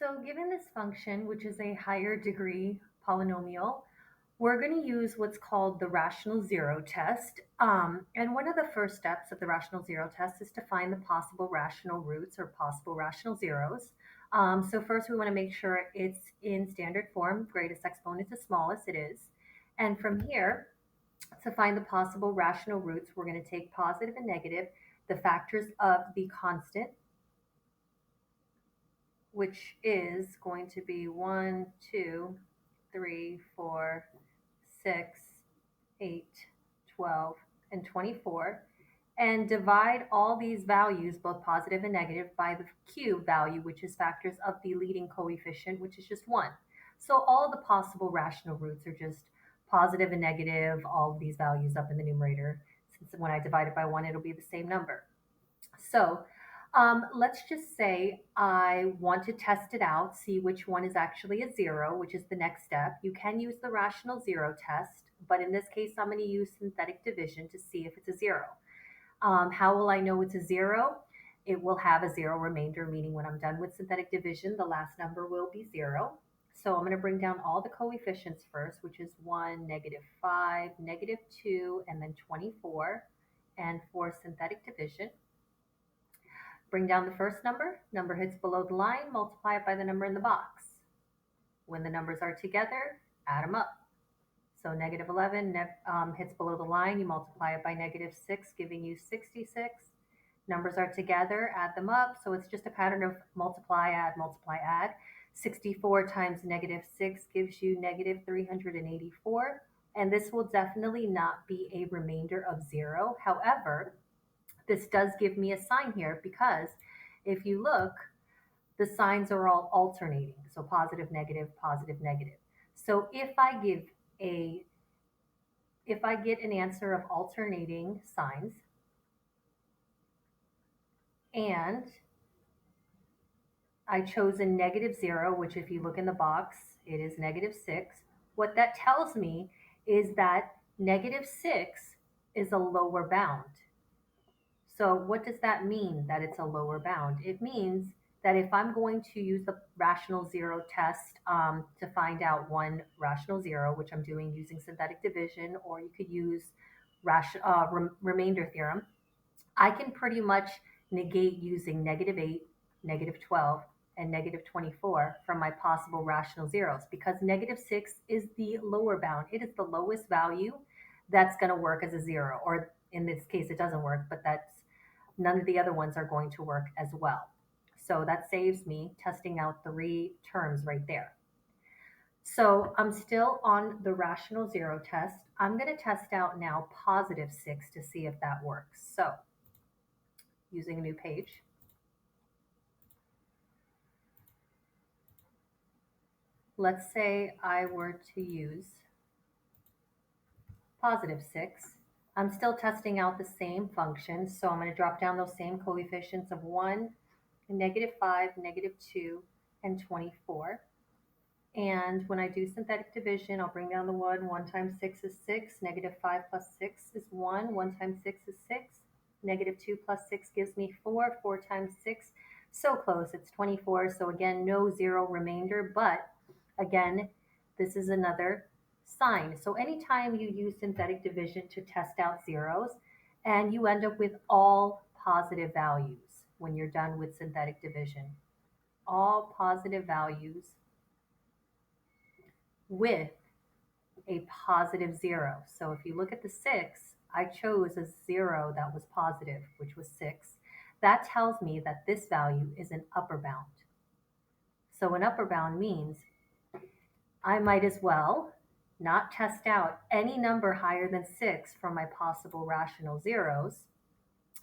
So given this function, which is a higher degree polynomial, we're going to use what's called the rational zero test. And one of the first steps of the rational zero test is to find the possible rational roots or possible rational zeros. So first we want to make sure it's in standard form, greatest exponent to smallest, it is. And from here, to find the possible rational roots, we're going to take positive and negative, the factors of the constant, which is going to be 1, 2, 3, 4, 6, 8, 12, and 24, and divide all these values, both positive and negative, by the cube value, which is factors of the leading coefficient, which is just 1. So all the possible rational roots are just positive and negative, all of these values up in the numerator. Since when I divide it by 1, it'll be the same number. So let's just say I want to test it out, see which one is actually a zero, which is the next step. You can use the rational zero test, but in this case, I'm going to use synthetic division to see if it's a zero. How will I know it's a zero? It will have a zero remainder, meaning when I'm done with synthetic division, the last number will be zero. So I'm going to bring down all the coefficients first, which is 1, -5, -2, and then 24. And for synthetic division, bring down the first number hits below the line, multiply it by the number in the box. When the numbers are together, add them up. So -11 hits below the line, you multiply it by -6, giving you 66. Numbers are together, add them up. So it's just a pattern of multiply, add, multiply, add. 64 times -6 gives you -384. And this will definitely not be a remainder of zero. However, this does give me a sign here because if you look, the signs are all alternating. So positive, negative, positive, negative. So if I get an answer of alternating signs and I chose a -0, which if you look in the box, it is -6. What that tells me is that -6 is a lower bound. So what does that mean that it's a lower bound? It means that if I'm going to use the rational zero test to find out one rational zero, which I'm doing using synthetic division, or you could use remainder theorem, I can pretty much negate using -8, -12, and -24 from my possible rational zeros because -6 is the lower bound. It is the lowest value that's going to work as a zero, or in this case, it doesn't work, but that's none of the other ones are going to work as well. So that saves me testing out 3 terms right there. So I'm still on the rational zero test. I'm going to test out now +6 to see if that works. So using a new page. Let's say I were to use +6. I'm still testing out the same function, so I'm going to drop down those same coefficients of 1, -5, -2, and 24. And when I do synthetic division, I'll bring down the 1. 1 times 6 is 6. -5 plus 6 is 1. 1 times 6 is 6. -2 plus 6 gives me 4. 4 times 6, so close, it's 24. So again, no zero remainder, but again, this is another sign. So anytime you use synthetic division to test out zeros and you end up with all positive values when you're done with synthetic division, all positive values with a positive zero. So if you look at the 6, I chose a zero that was positive, which was 6. That tells me that this value is an upper bound. So an upper bound means I might as well not test out any number higher than 6 from my possible rational zeros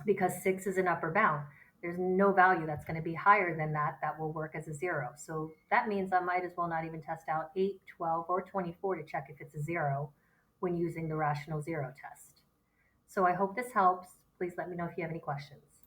because 6 is an upper bound. There's no value that's going to be higher than that will work as a zero. So that means I might as well not even test out 8, 12, or 24 to check if it's a zero when using the rational zero test. So I hope this helps. Please let me know if you have any questions.